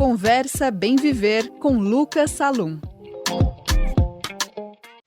Conversa Bem Viver com Lucas Salum.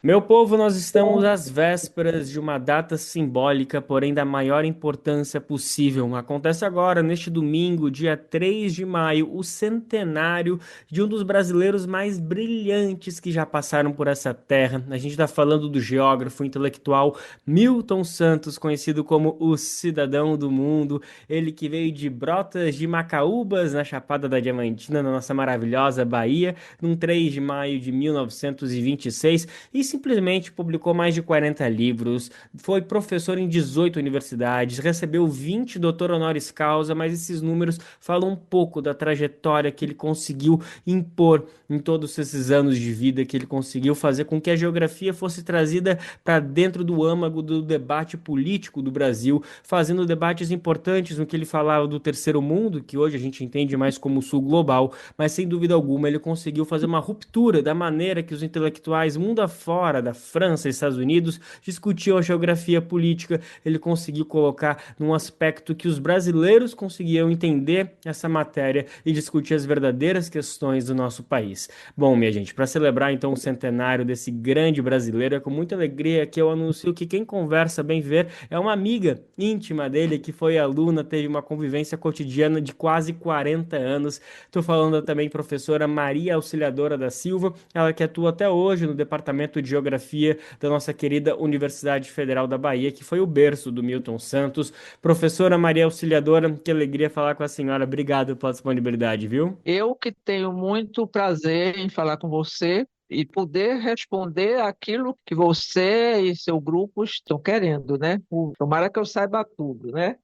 Meu povo, nós estamos às vésperas de uma data simbólica, porém da maior importância possível. Acontece agora, neste domingo, dia 3 de maio, o centenário de um dos brasileiros mais brilhantes que já passaram por essa terra. A gente está falando do geógrafo intelectual Milton Santos, conhecido como o Cidadão do Mundo. Ele que veio de Brotas de Macaúbas, na Chapada da Diamantina, na nossa maravilhosa Bahia, num 3 de maio de 1926, e simplesmente publicou mais de 40 livros, foi professor em 18 universidades, recebeu 20 doutor honoris causa, mas esses números falam um pouco da trajetória que ele conseguiu impor em todos esses anos de vida, que ele conseguiu fazer com que a geografia fosse trazida para dentro do âmago do debate político do Brasil, fazendo debates importantes no que ele falava do terceiro mundo, que hoje a gente entende mais como o sul global, mas sem dúvida alguma ele conseguiu fazer uma ruptura da maneira que os intelectuais mundo afora, da França e Estados Unidos, discutiam a geografia política. Ele conseguiu colocar num aspecto que os brasileiros conseguiam entender essa matéria e discutir as verdadeiras questões do nosso país. Bom, minha gente, para celebrar então o centenário desse grande brasileiro, é com muita alegria que eu anuncio que quem conversa bem ver é uma amiga íntima dele, que foi aluna, teve uma convivência cotidiana de quase 40 anos. Estou falando também professora Maria Auxiliadora da Silva, ela que atua até hoje no Departamento de Geografia da nossa querida Universidade Federal da Bahia, que foi o berço do Milton Santos. Professora Maria Auxiliadora, que alegria falar com a senhora. Obrigado pela disponibilidade, viu? Eu que tenho muito prazer em falar com você e poder responder aquilo que você e seu grupo estão querendo, né? Tomara que eu saiba tudo, né?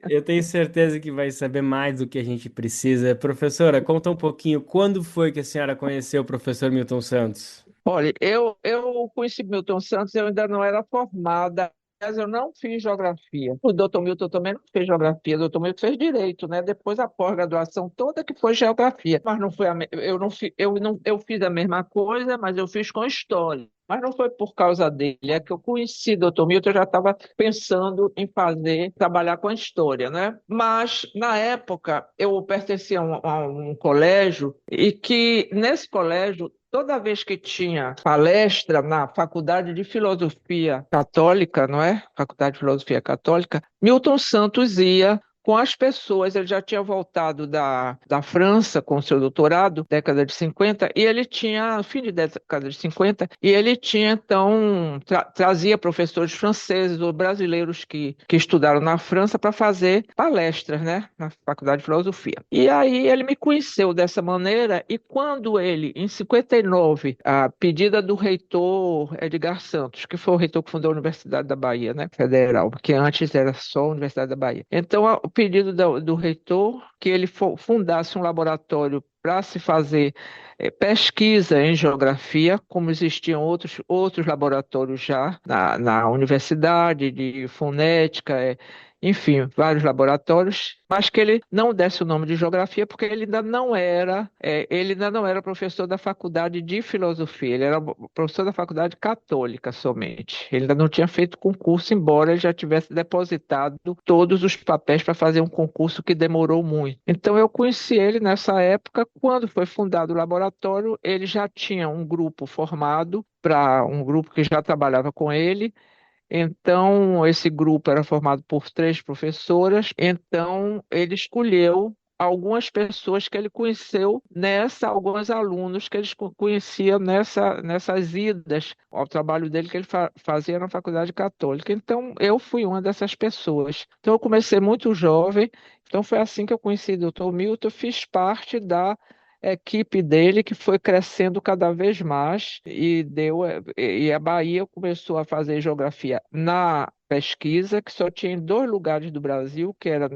Eu tenho certeza que vai saber mais do que a gente precisa. Professora, conta um pouquinho, quando foi que a senhora conheceu o professor Milton Santos? Olha, eu conheci Milton Santos, eu ainda não era formada, mas eu não fiz geografia. O doutor Milton também não fez geografia, o doutor Milton fez direito, né? Depois a pós-graduação toda que foi geografia. Mas não foi eu fiz a mesma coisa, mas eu fiz com história. Mas não foi por causa dele, é que eu conheci o doutor Milton, eu já estava pensando em trabalhar com a história, né? Mas, na época, eu pertencia a um colégio e que, nesse colégio, toda vez que tinha palestra na Faculdade de Filosofia Católica, não é? Faculdade de Filosofia Católica, Milton Santos ia com as pessoas. Ele já tinha voltado da França com seu doutorado, década de 50, e ele tinha, fim de década de 50, e ele tinha, então, trazia professores franceses ou brasileiros que estudaram na França para fazer palestras, né, na Faculdade de Filosofia. E aí ele me conheceu dessa maneira, e quando ele, em 59, a pedida do reitor Edgar Santos, que foi o reitor que fundou a Universidade da Bahia, né, Federal, porque antes era só a Universidade da Bahia. Então, o pedido do reitor que ele fundasse um laboratório para se fazer pesquisa em geografia, como existiam outros laboratórios já na universidade, de fonética, enfim, vários laboratórios, mas que ele não desse o nome de geografia, porque ele ainda não era professor da faculdade de filosofia, ele era professor da faculdade católica somente. Ele ainda não tinha feito concurso, embora ele já tivesse depositado todos os papéis para fazer um concurso que demorou muito. Então eu conheci ele nessa época. Quando foi fundado o laboratório, ele já tinha um grupo formado, para um grupo que já trabalhava com ele. Então, esse grupo era formado por três professoras. Então, ele escolheu algumas pessoas que ele conheceu alguns alunos que ele conhecia nessas idas ao trabalho dele que ele fazia na Faculdade Católica. Então, eu fui uma dessas pessoas. Então, eu comecei muito jovem. Então, foi assim que eu conheci o Dr. Milton. Fiz parte da equipe dele, que foi crescendo cada vez mais e a Bahia começou a fazer geografia na pesquisa, que só tinha em dois lugares do Brasil, que era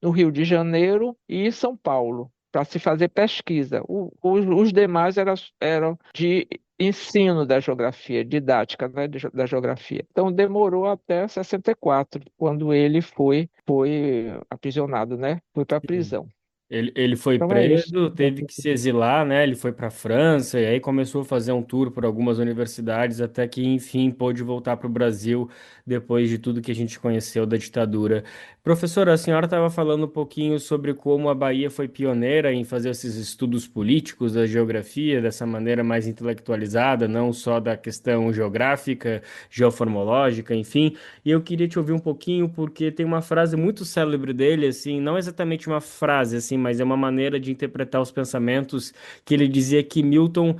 no Rio de Janeiro e em São Paulo, para se fazer pesquisa. Os demais eram de ensino da geografia, didática, né, da geografia. Então demorou até 64, quando ele foi aprisionado, né? Foi para a prisão. Ele foi Então é isso. preso, teve que se exilar, né? Ele foi para a França e aí começou a fazer um tour por algumas universidades até que, enfim, pôde voltar para o Brasil depois de tudo que a gente conheceu da ditadura Professora, a senhora estava falando um pouquinho sobre como a Bahia foi pioneira em fazer esses estudos políticos da geografia dessa maneira mais intelectualizada, não só da questão geográfica, geoformológica, enfim. E eu queria te ouvir um pouquinho porque tem uma frase muito célebre dele, assim, não exatamente uma frase, assim, mas é uma maneira de interpretar os pensamentos que ele dizia que Milton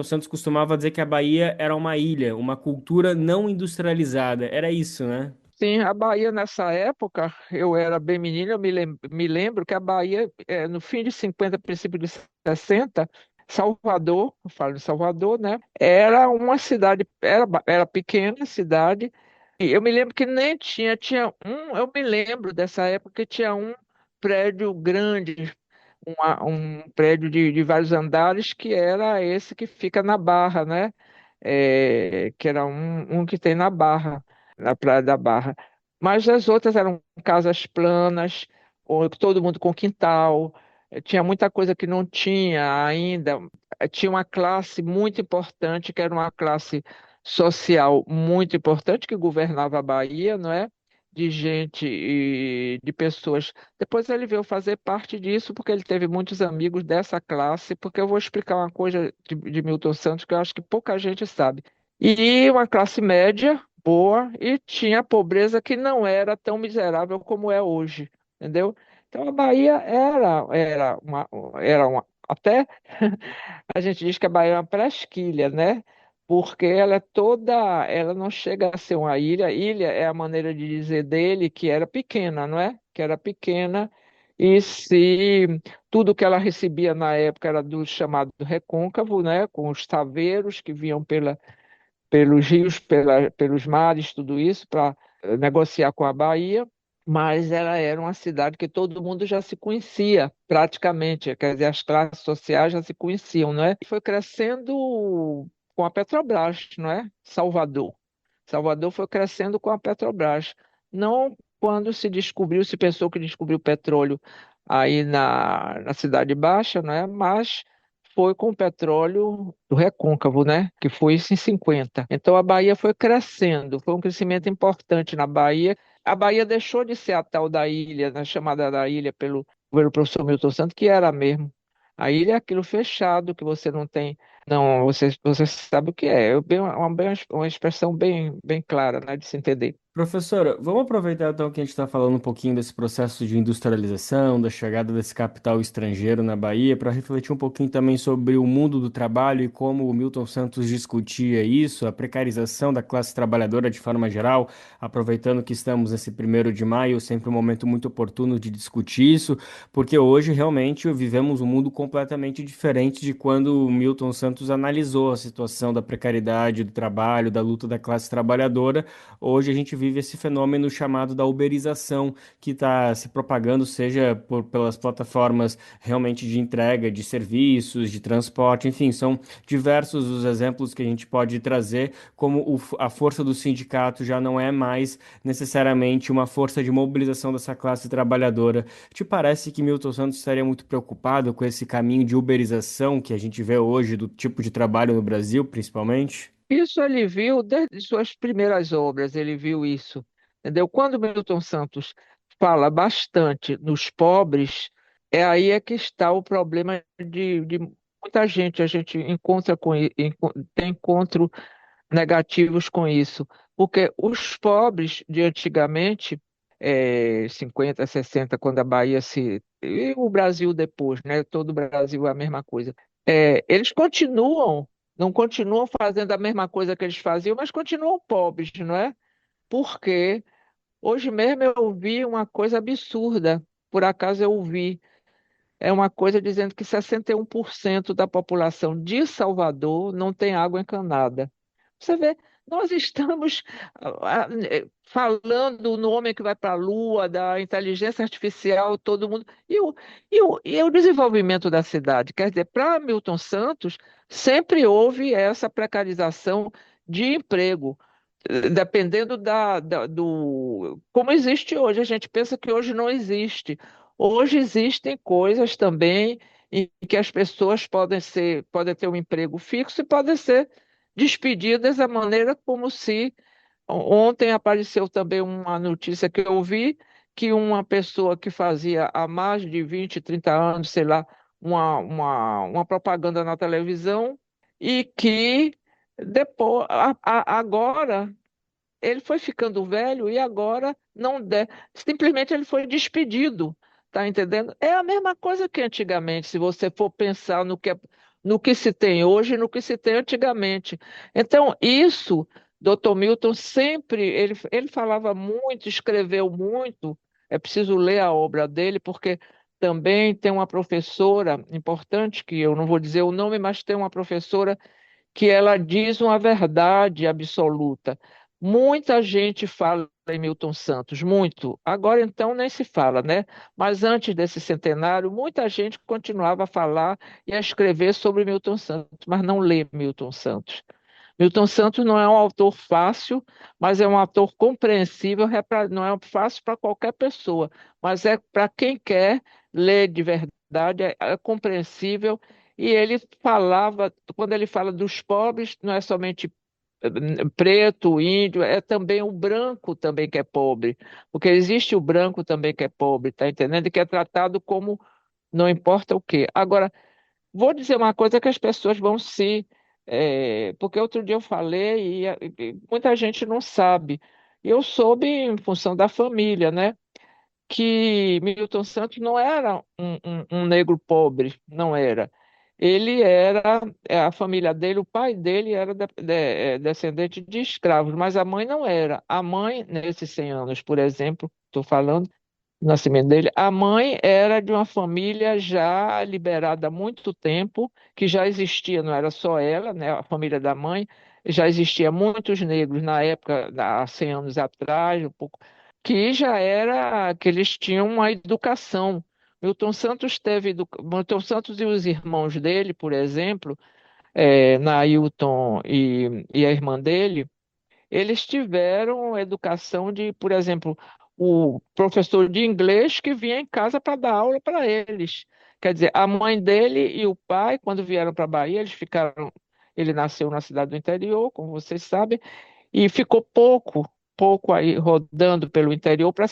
Santos costumava dizer que a Bahia era uma ilha, uma cultura não industrializada. Era isso, né? Sim, a Bahia nessa época, eu era bem menino, me lembro que a Bahia, no fim de 50, princípio de 60, Salvador, eu falo de Salvador, né? Era uma cidade, era pequena a cidade, e eu me lembro que nem tinha eu me lembro dessa época que tinha um prédio grande, um prédio de vários andares, que era esse que fica na Barra, né? Que era um que tem na Barra, na Praia da Barra. Mas as outras eram casas planas, ou todo mundo com quintal. Tinha muita coisa que não tinha ainda. Tinha uma classe muito importante, que era uma classe social muito importante, que governava a Bahia, não é? De gente e de pessoas. Depois ele veio fazer parte disso, porque ele teve muitos amigos dessa classe, porque eu vou explicar uma coisa de Milton Santos que eu acho que pouca gente sabe. E uma classe média boa, e tinha a pobreza que não era tão miserável como é hoje, entendeu? Então a Bahia até a gente diz que a Bahia é uma presqu'ilha, né? Porque ela não chega a ser uma ilha. Ilha é a maneira de dizer dele que era pequena, não é? Que era pequena, e se tudo que ela recebia na época era do chamado recôncavo, né? Com os saveiros que vinham pelos rios, pelos mares, tudo isso, para negociar com a Bahia, mas ela era uma cidade que todo mundo já se conhecia, praticamente, quer dizer, as classes sociais já se conheciam, não é? E foi crescendo com a Petrobras, não é? Salvador. Salvador foi crescendo com a Petrobras. Não quando se pensou que descobriu petróleo aí na Cidade Baixa, né? Mas foi com o petróleo do recôncavo, né? Que foi isso em 50. Então a Bahia foi crescendo, foi um crescimento importante na Bahia. A Bahia deixou de ser a tal da ilha, né? Chamada da ilha pelo professor Milton Santos, que era mesmo. A ilha é aquilo fechado que você não tem. Não, você sabe o que é. Uma expressão bem clara, né, de se entender. Professora, vamos aproveitar então que a gente está falando um pouquinho desse processo de industrialização, da chegada desse capital estrangeiro na Bahia, para refletir um pouquinho também sobre o mundo do trabalho e como o Milton Santos discutia isso, a precarização da classe trabalhadora de forma geral, aproveitando que estamos nesse 1º de maio, sempre um momento muito oportuno de discutir isso, porque hoje realmente vivemos um mundo completamente diferente de quando o Milton Santos analisou a situação da precariedade do trabalho, da luta da classe trabalhadora. Hoje a gente vive esse fenômeno chamado da uberização, que está se propagando, seja pelas plataformas realmente de entrega de serviços, de transporte, enfim, são diversos os exemplos que a gente pode trazer, como a força do sindicato já não é mais necessariamente uma força de mobilização dessa classe trabalhadora. Te parece que Milton Santos estaria muito preocupado com esse caminho de uberização que a gente vê hoje do tipo de trabalho no Brasil, principalmente? Isso ele viu desde suas primeiras obras, ele viu isso, entendeu? Quando Milton Santos fala bastante nos pobres, é aí é que está o problema de muita gente. A gente tem encontro negativos com isso, porque os pobres de antigamente, 50, 60, quando a Bahia e o Brasil depois, né? Todo o Brasil é a mesma coisa. Eles não continuam fazendo a mesma coisa que eles faziam, mas continuam pobres, não é? Porque hoje mesmo eu ouvi uma coisa absurda, por acaso eu ouvi, é uma coisa dizendo que 61% da população de Salvador não tem água encanada. Você vê, nós estamos falando no homem que vai para a Lua, da inteligência artificial, todo mundo. E o desenvolvimento da cidade? Quer dizer, para Milton Santos, sempre houve essa precarização de emprego, dependendo como existe hoje. A gente pensa que hoje não existe. Hoje existem coisas também em que as pessoas podem ter um emprego fixo e podem ser despedidas da maneira como se Ontem apareceu também uma notícia que eu vi que uma pessoa que fazia há mais de 20, 30 anos, sei lá, uma propaganda na televisão e que depois, agora ele foi ficando velho e agora não der. Simplesmente ele foi despedido, tá entendendo? É a mesma coisa que antigamente, se você for pensar no que se tem hoje e no que se tem antigamente. Então, isso, Dr. Milton sempre, ele falava muito, escreveu muito, é preciso ler a obra dele, porque também tem uma professora importante, que eu não vou dizer o nome, mas tem uma professora que ela diz uma verdade absoluta. Muita gente fala em Milton Santos, muito. Agora então nem se fala, né? Mas antes desse centenário, muita gente continuava a falar e a escrever sobre Milton Santos, mas não lê Milton Santos. Milton Santos não é um autor fácil, mas é um autor compreensível, não é fácil para qualquer pessoa, mas é para quem quer ler de verdade, é compreensível. E ele falava, quando ele fala dos pobres, não é somente preto, índio, é também o branco também que é pobre, porque existe o branco também que é pobre, tá entendendo? E que é tratado como não importa o quê. Agora, vou dizer uma coisa que as pessoas vão se. Porque outro dia eu falei e muita gente não sabe. Eu soube em função da família, né? Que Milton Santos não era um negro pobre, não era. Ele era, a família dele, o pai dele era descendente de escravos, mas a mãe não era. A mãe, nesses 100 anos, por exemplo, estou falando, o nascimento dele. A mãe era de uma família já liberada há muito tempo, que já existia, não era só ela, né, a família da mãe, já existia muitos negros na época, há 100 anos atrás, um pouco, que já era, que eles tinham uma educação. Milton Santos e os irmãos dele, por exemplo, Nailton e a irmã dele, eles tiveram educação de, por exemplo, o professor de inglês que vinha em casa para dar aula para eles. Quer dizer, a mãe dele e o pai, quando vieram para a Bahia, eles ficaram. Ele nasceu na cidade do interior, como vocês sabem, e ficou pouco aí rodando pelo interior para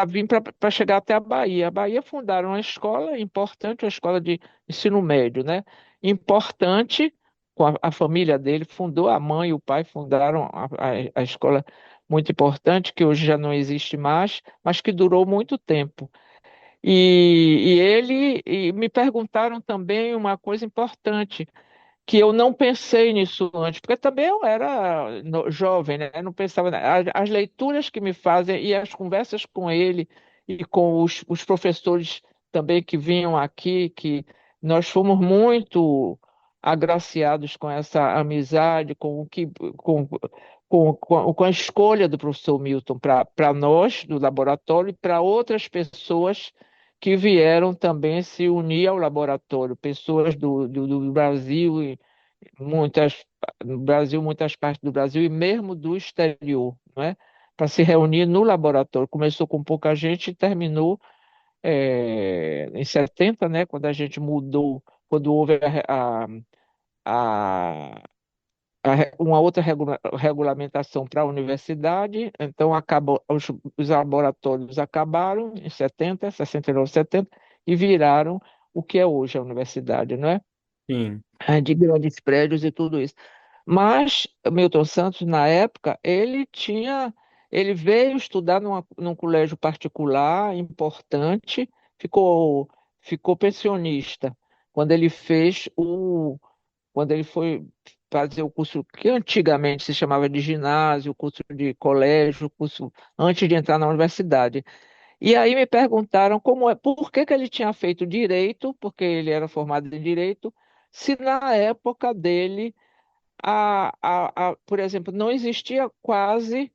vir para chegar até a Bahia. A Bahia fundaram uma escola importante, uma escola de ensino médio, né? Importante, com a família dele, fundou, a mãe e o pai fundaram a escola muito importante, que hoje já não existe mais, mas que durou muito tempo. E me perguntaram também uma coisa importante que eu não pensei nisso antes, porque também eu era jovem, né? Eu não pensava, as leituras que me fazem e as conversas com ele e com os professores também que vinham aqui, que nós fomos muito agraciados com essa amizade, com a escolha do professor Milton para nós do laboratório e para outras pessoas que vieram também se unir ao laboratório, pessoas do Brasil muitas no Brasil, muitas partes do Brasil e mesmo do exterior, não é? Para se reunir no laboratório. Começou com pouca gente e terminou em 70, né? Quando a gente mudou, quando houve a- uma outra regulamentação para a universidade, então acabou, os laboratórios acabaram em 70, 69, 70 e viraram o que é hoje a universidade, não é? Sim. De grandes prédios e tudo isso. Mas Milton Santos, na época, ele veio estudar num colégio particular importante, ficou, ficou pensionista quando ele quando ele foi fazer o curso que antigamente se chamava de ginásio, o curso de colégio, o curso antes de entrar na universidade. E aí me perguntaram por que que ele tinha feito direito, porque ele era formado em direito, se na época dele por exemplo, não existia quase,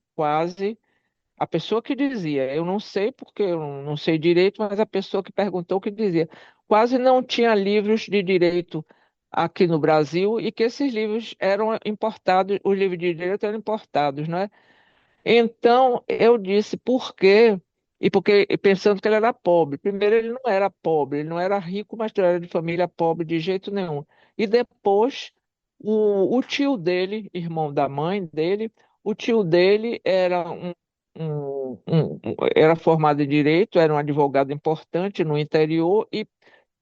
a pessoa que dizia, eu não sei porque eu não sei direito, mas a pessoa que perguntou que dizia, quase não tinha livros de direito aqui no Brasil e que esses livros eram importados, os livros de direito eram importados, não é? Então eu disse por quê? E porque pensando que ele era pobre. Primeiro, ele não era pobre, ele não era rico, mas não era de família pobre de jeito nenhum. E depois O tio dele, irmão da mãe dele, o tio dele era era formado em direito, era um advogado importante no interior e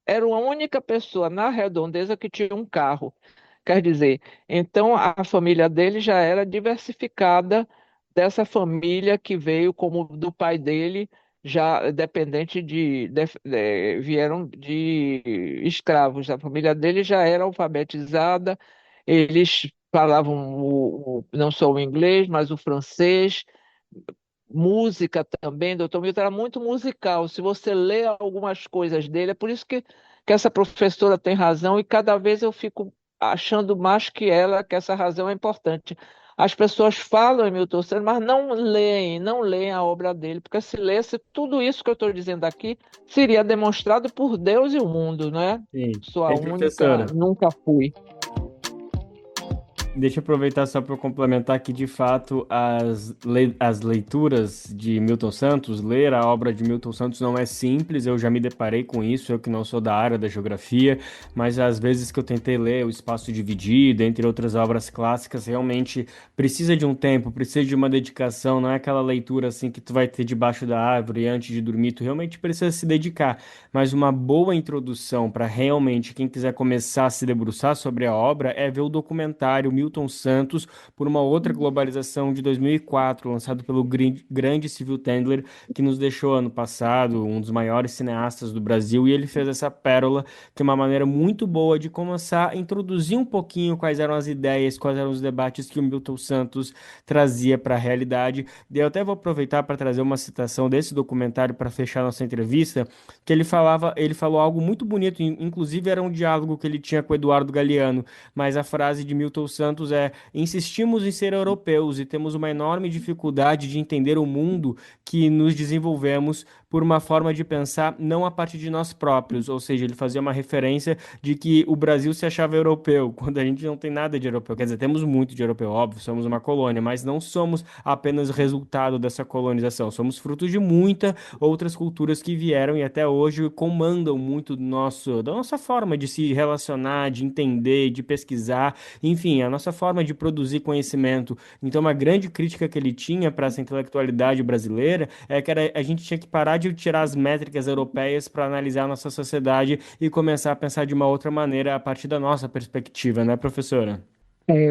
era a única pessoa na redondeza que tinha um carro. Quer dizer, então a família dele já era diversificada dessa família que veio como do pai dele, já dependente vieram de escravos. A família dele já era alfabetizada, eles falavam não só o inglês, mas o francês, música também. Doutor Milton era muito musical. Se você lê algumas coisas dele, é por isso que essa professora tem razão, e cada vez eu fico achando mais que ela, que essa razão é importante. As pessoas falam em Milton Santos, mas não leem a obra dele, porque se lesse tudo isso que eu estou dizendo aqui, seria demonstrado por Deus e o mundo, não é? Sim. Sou a Ei, única, professora. nunca fui. Deixa eu aproveitar só para complementar que, de fato, as leituras de Milton Santos, ler a obra de Milton Santos não é simples, eu já me deparei com isso, eu que não sou da área da geografia, mas às vezes que eu tentei ler O Espaço Dividido, entre outras obras clássicas, realmente precisa de um tempo, precisa de uma dedicação, não é aquela leitura assim que tu vai ter debaixo da árvore antes de dormir, tu realmente precisa se dedicar, mas uma boa introdução para realmente quem quiser começar a se debruçar sobre a obra é ver o documentário Milton Santos por uma outra globalização de 2004, lançado pelo grande Civil Tendler, que nos deixou ano passado, um dos maiores cineastas do Brasil, e ele fez essa pérola, que é uma maneira muito boa de começar a introduzir um pouquinho quais eram as ideias, quais eram os debates que o Milton Santos trazia para a realidade. E eu até vou aproveitar para trazer uma citação desse documentário para fechar nossa entrevista, que ele falou algo muito bonito, inclusive era um diálogo que ele tinha com o Eduardo Galeano, mas a frase de Milton Santos é: insistimos em ser europeus e temos uma enorme dificuldade de entender o mundo que nos desenvolvemos por uma forma de pensar não a partir de nós próprios, ou seja, ele fazia uma referência de que o Brasil se achava europeu, quando a gente não tem nada de europeu. Quer dizer, temos muito de europeu, óbvio, somos uma colônia, mas não somos apenas resultado dessa colonização, somos fruto de muita outras culturas que vieram e até hoje comandam muito da nossa forma de se relacionar, de entender, de pesquisar, enfim, a nossa forma de produzir conhecimento. Então, uma grande crítica que ele tinha para essa intelectualidade brasileira é que a gente tinha que parar de tirar as métricas europeias para analisar a nossa sociedade e começar a pensar de uma outra maneira a partir da nossa perspectiva, né, professora?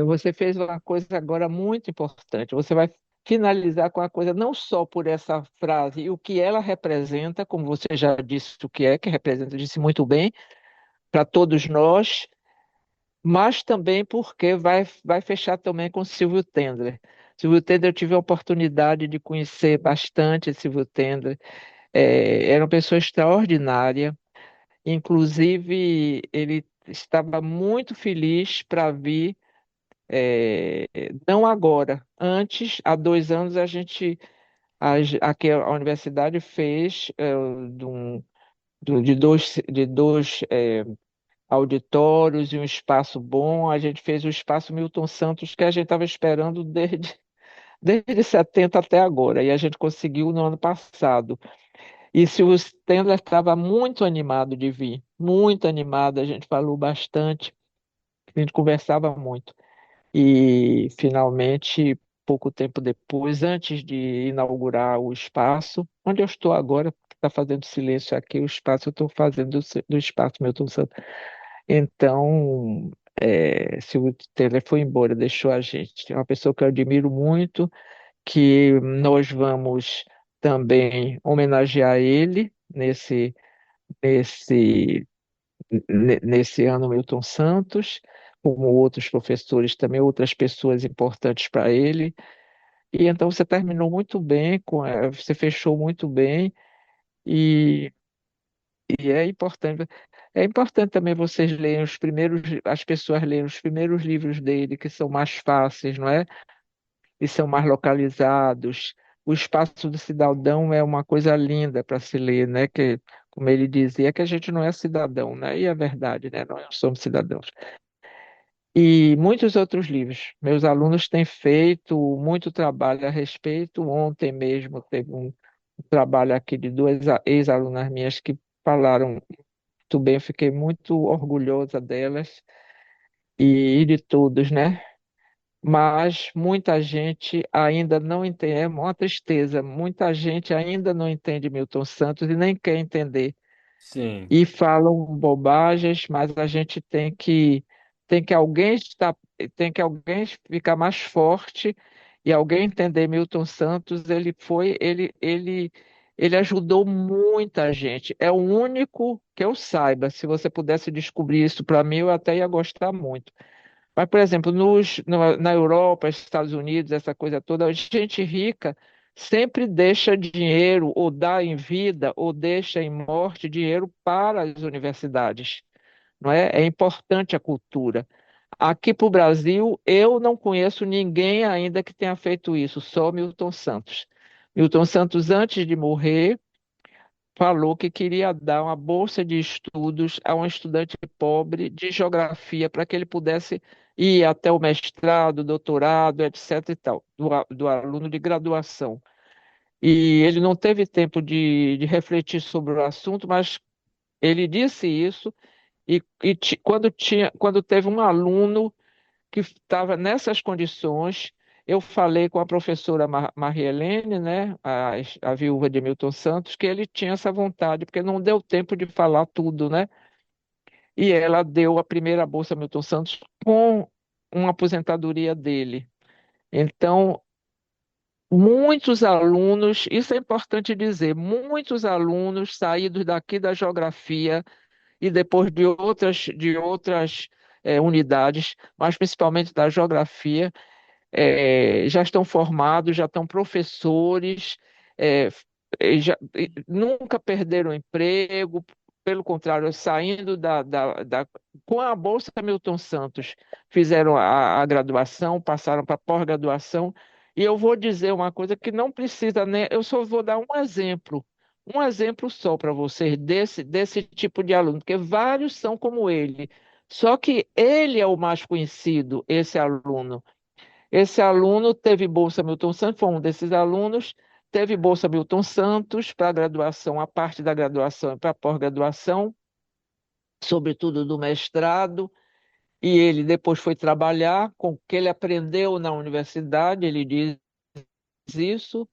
Você fez uma coisa agora muito importante. Você vai finalizar com a coisa, não só por essa frase e o que ela representa, como você já disse o que representa, disse muito bem, para todos nós, mas também porque vai fechar também com Silvio Tendler. Silvio Tendler, eu tive a oportunidade de conhecer bastante Silvio Tendler. Era uma pessoa extraordinária. Inclusive, ele estava muito feliz para vir. Não agora. Antes, há 2 anos, aqui a universidade fez de dois auditórios e um espaço bom. A gente fez o espaço Milton Santos, que a gente estava esperando desde 70 até agora, e a gente conseguiu no ano passado. E se o Stendler estava muito animado de vir, muito animado, a gente falou bastante, a gente conversava muito. E finalmente, pouco tempo depois, antes de inaugurar o espaço, onde eu estou agora, está fazendo silêncio aqui, o espaço eu estou fazendo do espaço Milton Santos. Então, Silvio Teller foi embora, deixou a gente. É uma pessoa que eu admiro muito, que nós vamos também homenagear ele nesse, nesse ano Milton Santos, como outros professores também, outras pessoas importantes para ele. E então você terminou muito bem, você fechou muito bem, e, e é importante também vocês lerem as pessoas lerem os primeiros livros dele, que são mais fáceis, não é? E são mais localizados. O Espaço do Cidadão é uma coisa linda para se ler, né? Que, como ele dizia, que a gente não é cidadão, né? E é verdade, né? Nós não somos cidadãos. E muitos outros livros. Meus alunos têm feito muito trabalho a respeito. Ontem mesmo teve um trabalho aqui de duas ex-alunas minhas que falaram muito bem. Eu fiquei muito orgulhosa delas. e de todos, né? Mas muita gente ainda não entende, é uma tristeza, muita gente ainda não entende Milton Santos e nem quer entender. Sim. E falam bobagens, mas a gente tem que alguém estar, tem que alguém ficar mais forte e alguém entender Milton Santos, ele ajudou muita gente. É o único que eu saiba. Se você pudesse descobrir isso para mim, eu até ia gostar muito. Mas, por exemplo, na Europa, Estados Unidos, essa coisa toda, a gente rica sempre deixa dinheiro, ou dá em vida, ou deixa em morte dinheiro para as universidades, não é? É importante a cultura. Aqui para o Brasil, eu não conheço ninguém ainda que tenha feito isso, só Milton Santos. Milton Santos, antes de morrer, falou que queria dar uma bolsa de estudos a um estudante pobre de geografia para que ele pudesse ir até o mestrado, doutorado, etc. e tal, do aluno de graduação. E ele não teve tempo de refletir sobre o assunto, mas ele disse isso quando teve um aluno que estava nessas condições. Eu falei com a professora Maria Helene, né, a viúva de Milton Santos, que ele tinha essa vontade, porque não deu tempo de falar tudo, né? E ela deu a primeira bolsa a Milton Santos com uma aposentadoria dele. Então, muitos alunos, isso é importante dizer, muitos alunos saídos daqui da geografia e depois de outras unidades, mas principalmente da geografia, já estão formados, já estão professores, é, nunca perderam emprego, pelo contrário, saindo com a Bolsa Milton Santos, fizeram a graduação, passaram para a pós-graduação, e eu vou dizer uma coisa que não precisa, né? Eu só vou dar um exemplo só para vocês desse tipo de aluno, porque vários são como ele. Só que ele é o mais conhecido, esse aluno. Esse aluno teve Bolsa Milton Santos, foi um desses alunos, teve Bolsa Milton Santos para a graduação, a parte da graduação e para a pós-graduação, sobretudo do mestrado, e ele depois foi trabalhar com o que ele aprendeu na universidade, ele diz isso,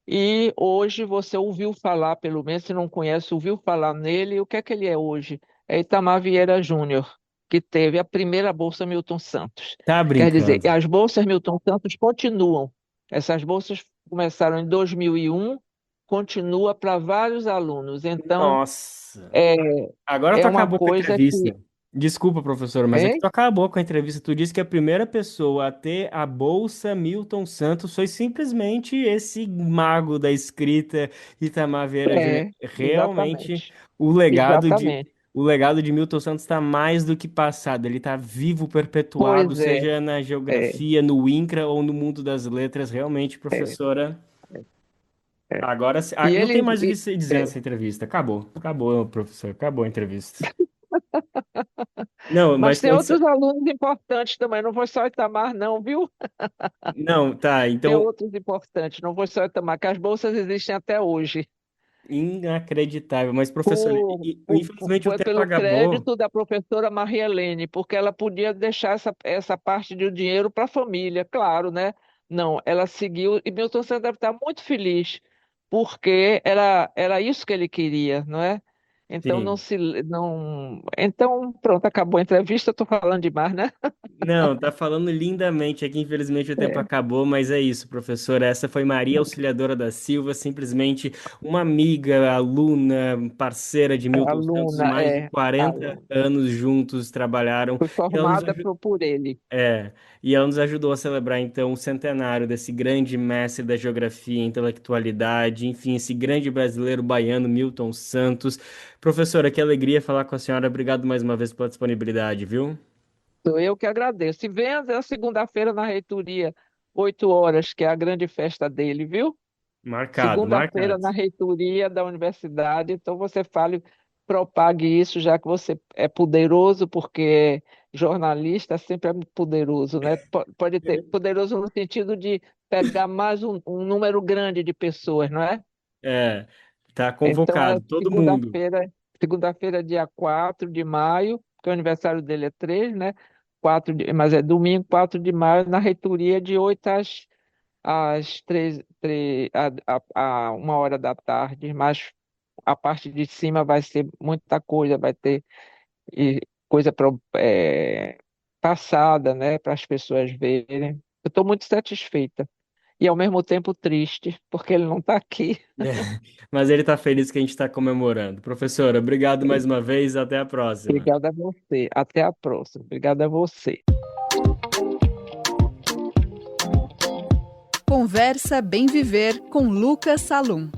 e hoje você ouviu falar, pelo menos se não conhece, ouviu falar nele, o que é ele é hoje? É Itamar Vieira Júnior, que teve a primeira Bolsa Milton Santos. Tá Quer dizer, brincando. as bolsas Milton Santos continuam. Essas bolsas começaram em 2001, continua para vários alunos. Então, Nossa. é, Agora tu é uma acabou com a coisa que. entrevista. Desculpa, professor, mas aqui Hein? tu acabou com a entrevista. Tu disse que a primeira pessoa a ter a Bolsa Milton Santos foi simplesmente esse mago da escrita Itamar Vieira Júnior. Realmente, Exatamente. o legado de, Exatamente. o legado de Milton Santos está mais do que passado. Ele está vivo, perpetuado, Pois é, seja na é, geografia, no INCRA ou no mundo das letras. Realmente, é, professora. é. Agora, E não tem ele. mais o que se dizer nessa entrevista. Acabou. Acabou, professor. Acabou a entrevista. Não, Mas mas tem quando outros alunos importantes também, não foi só Itamar, não, viu? não, tá, Tem então outros importantes, não foi só Itamar, que as bolsas existem até hoje. inacreditável. Mas, professor, infelizmente o tempo Pelo acabou. crédito da professora Maria Helene, porque ela podia deixar essa parte do dinheiro para a família, claro, né? Não, ela seguiu, e Milton Santos deve estar muito feliz, porque era isso que ele queria, não é? Então não Sim. se não, então pronto, acabou a entrevista, estou falando demais, né? Não, tá falando lindamente aqui. Infelizmente o tempo É, acabou, mas é isso, professor. Essa foi Maria Auxiliadora da Silva, simplesmente uma amiga, aluna, parceira de Milton Santos, aluna, mais de 40 aluna. anos juntos trabalharam. Fui E ela nos formada por ele. É, e ela nos ajudou a celebrar então o centenário desse grande mestre da geografia, intelectualidade, enfim, esse grande brasileiro baiano, Milton Santos. Professora, que alegria falar com a senhora. Obrigado mais uma vez pela disponibilidade, viu? Sou eu que agradeço. E venha na segunda-feira na reitoria, 8 horas, que é a grande festa dele, viu? Marcado, Segunda-feira marcado. na reitoria da universidade. Então você fale, propague isso, já que você é poderoso, porque jornalista sempre é muito poderoso, né? Pode ter poderoso no sentido de pegar mais um número grande de pessoas, não é? É, tá Então é convocado, todo mundo. segunda-feira, dia 4 de maio, que o aniversário dele é 3, né? mas é domingo, 4 de maio, na reitoria, de 8 às 1 hora da tarde, mas a parte de cima vai ser muita coisa, vai ter coisa passada, né, para as pessoas verem. Eu estou muito satisfeita e ao mesmo tempo triste, porque ele não está aqui. Mas ele está feliz que a gente está comemorando. Professora, obrigado mais uma vez, até a próxima. Obrigada a você. Até a próxima. Obrigada a você. Conversa Bem Viver com Lucas Salum.